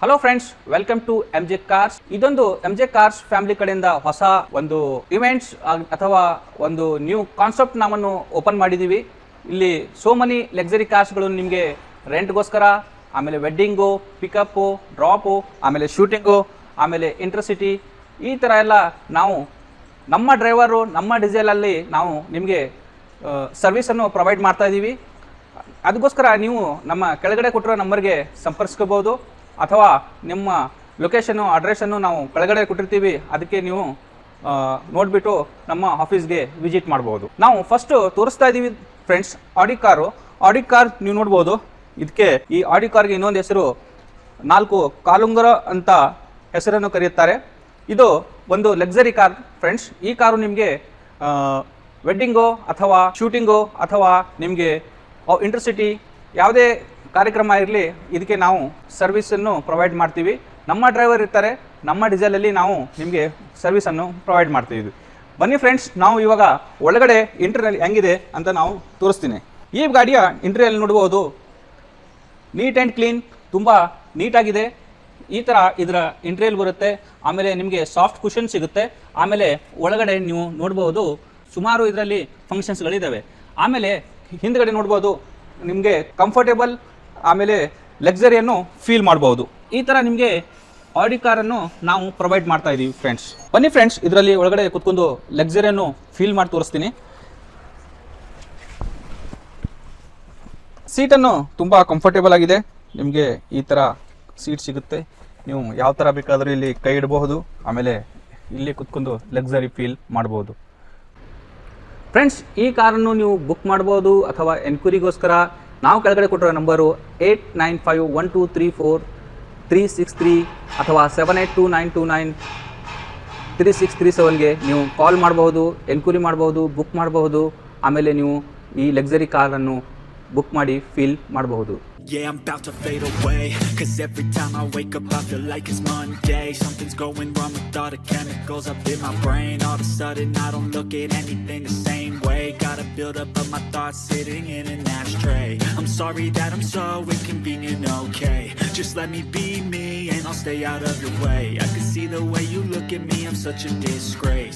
Hello friends, welcome to MJ cars. ಇದೊಂದು MJ cars family ಕಡೆಯಿಂದ ಹೊಸ ಒಂದು ಇವೆಂಟ್ಸ್ ಅಥವಾ ಒಂದು ನ್ಯೂ ಕಾನ್ಸೆಪ್ಟ್ ನಾವನ್ನು ಓಪನ್ ಮಾಡಿದ್ದೀವಿ. ಇಲ್ಲಿ ಸೋ ಮನಿ ಲಕ್ಸರಿ ಕಾರ್ಸ್ಗಳು ನಿಮಗೆ ರೆಂಟ್ಗೋಸ್ಕರ, ಆಮೇಲೆ ವೆಡ್ಡಿಂಗು, ಪಿಕಪ್ಪು, ಡ್ರಾಪು, ಆಮೇಲೆ ಶೂಟಿಂಗು, ಆಮೇಲೆ ಇಂಟರ್ಸಿಟಿ, ಈ ಥರ ಎಲ್ಲ ನಾವು ನಮ್ಮ ಡ್ರೈವರು ನಮ್ಮ ಡೀಸೆಲಲ್ಲಿ ನಾವು ನಿಮಗೆ ಸರ್ವಿಸನ್ನು ಪ್ರೊವೈಡ್ ಮಾಡ್ತಾ ಇದ್ದೀವಿ. ಅದಕ್ಕೋಸ್ಕರ ನೀವು ನಮ್ಮ ಕೆಳಗಡೆ ಕೊಟ್ಟಿರೋ ನಂಬರ್ಗೆ ಸಂಪರ್ಕಿಸ್ಕೋಬೋದು ಅಥವಾ ನಿಮ್ಮ ಲೊಕೇಶನ್ನು ಅಡ್ರೆಸ್ಸನ್ನು ನಾವು ಕೆಳಗಡೆ ಕೊಟ್ಟಿರ್ತೀವಿ, ಅದಕ್ಕೆ ನೀವು ನೋಡಿಬಿಟ್ಟು ನಮ್ಮ ಆಫೀಸ್ಗೆ ವಿಸಿಟ್ ಮಾಡ್ಬೋದು. ನಾವು ಫಸ್ಟು ತೋರಿಸ್ತಾ ಇದ್ದೀವಿ ಫ್ರೆಂಡ್ಸ್ ಆಡಿ ಕಾರ್. ನೀವು ನೋಡ್ಬೋದು, ಇದಕ್ಕೆ ಈ ಆಡಿ ಕಾರ್ಗೆ ಇನ್ನೊಂದು ಹೆಸರು 4 ಕಾಲುಂಗರ ಅಂತ ಹೆಸರನ್ನು ಕರೆಯುತ್ತಾರೆ. ಇದು ಒಂದು ಲಕ್ಸರಿ ಕಾರ್ ಫ್ರೆಂಡ್ಸ್. ಈ ಕಾರು ನಿಮಗೆ ವೆಡ್ಡಿಂಗು ಅಥವಾ ಶೂಟಿಂಗು ಅಥವಾ ನಿಮಗೆ ಇಂಟರ್ಸಿಟಿ ಯಾವುದೇ ಕಾರ್ಯಕ್ರಮ ಇರಲಿ, ಇದಕ್ಕೆ ನಾವು ಸರ್ವಿಸನ್ನು ಪ್ರೊವೈಡ್ ಮಾಡ್ತೀವಿ. ನಮ್ಮ ಡ್ರೈವರ್ ಇರ್ತಾರೆ, ನಮ್ಮ ಡೀಸೆಲಲ್ಲಿ ನಾವು ನಿಮಗೆ ಸರ್ವಿಸನ್ನು ಪ್ರೊವೈಡ್ ಮಾಡ್ತೀವಿ. ಬನ್ನಿ ಫ್ರೆಂಡ್ಸ್, ನಾವು ಇವಾಗ ಒಳಗಡೆ ಇಂಟೀರಿಯರ್ ಹೆಂಗಿದೆ ಅಂತ ನಾವು ತೋರಿಸ್ತೀನಿ. ಈ ಗಾಡಿಯ ಇಂಟೀರಿಯರ್ ನೋಡ್ಬೋದು, ನೀಟ್ ಆ್ಯಂಡ್ ಕ್ಲೀನ್, ತುಂಬ ನೀಟಾಗಿದೆ. ಈ ಥರ ಇದರ ಇಂಟೀರಿಯರ್ ಬರುತ್ತೆ. ಆಮೇಲೆ ನಿಮಗೆ ಸಾಫ್ಟ್ ಕುಷನ್ ಸಿಗುತ್ತೆ. ಆಮೇಲೆ ಒಳಗಡೆ ನೀವು ನೋಡ್ಬೋದು, ಸುಮಾರು ಇದರಲ್ಲಿ ಫಂಕ್ಷನ್ಸ್ಗಳಿದ್ದಾವೆ. ಆಮೇಲೆ ಹಿಂದ್ಗಡೆ ನೋಡ್ಬೋದು, ನಿಮಗೆ ಕಂಫರ್ಟೇಬಲ್ ಆಮೇಲೆ ಲಕ್ಸರಿಯನ್ನು ಫೀಲ್ ಮಾಡ್ಬೋದು. ಈ ಥರ ನಿಮಗೆ ಆಡಿ ಕಾರನ್ನು ನಾವು ಪ್ರೊವೈಡ್ ಮಾಡ್ತಾ ಇದ್ದೀವಿ ಫ್ರೆಂಡ್ಸ್. ಬನ್ನಿ ಫ್ರೆಂಡ್ಸ್, ಇದರಲ್ಲಿ ಒಳಗಡೆ ಕುತ್ಕೊಂಡು ಲಕ್ಸರಿಯನ್ನು ಫೀಲ್ ಮಾಡಿ ತೋರಿಸ್ತೀನಿ. ಸೀಟನ್ನು ತುಂಬ ಕಂಫರ್ಟೇಬಲ್ ಆಗಿದೆ. ನಿಮಗೆ ಈ ಥರ ಸೀಟ್ ಸಿಗುತ್ತೆ. ನೀವು ಯಾವ ಥರ ಬೇಕಾದರೂ ಇಲ್ಲಿ ಕೈ ಇಡಬಹುದು. ಆಮೇಲೆ ಇಲ್ಲಿ ಕುತ್ಕೊಂಡು ಲಕ್ಸರಿ ಫೀಲ್ ಮಾಡ್ಬೋದು ಫ್ರೆಂಡ್ಸ್. ಈ ಕಾರನ್ನು ನೀವು ಬುಕ್ ಮಾಡ್ಬೋದು ಅಥವಾ ಎನ್ಕ್ವೈರಿಗೋಸ್ಕರ ನಾವು ಕೆಳಗಡೆ ಕೊಟ್ಟಿರೋ ನಂಬರು 8951234363 ಅಥವಾ 7829293637ಗೆ ನೀವು ಕಾಲ್ ಮಾಡಬಹುದು, ಎನ್ಕ್ವೈರಿ ಮಾಡಬಹುದು, ಬುಕ್ ಮಾಡಬಹುದು. ಆಮೇಲೆ ನೀವು ಈ ಲಕ್ಸರಿ ಕಾರನ್ನು ಬುಕ್ ಮಾಡಿ ಫೀಲ್ ಮಾಡಬಹುದು. Yeah, I'm about to fade away, cause every time I wake up I feel like it's Monday. Something's going wrong with all the chemicals up in my brain. All of a sudden I don't look at anything the same way. Gotta build up of my thoughts sitting in an ashtray. I'm sorry that I'm so inconvenient, okay? Just let me be me and I'll stay out of your way. I can see the way you look at me, I'm such a disgrace.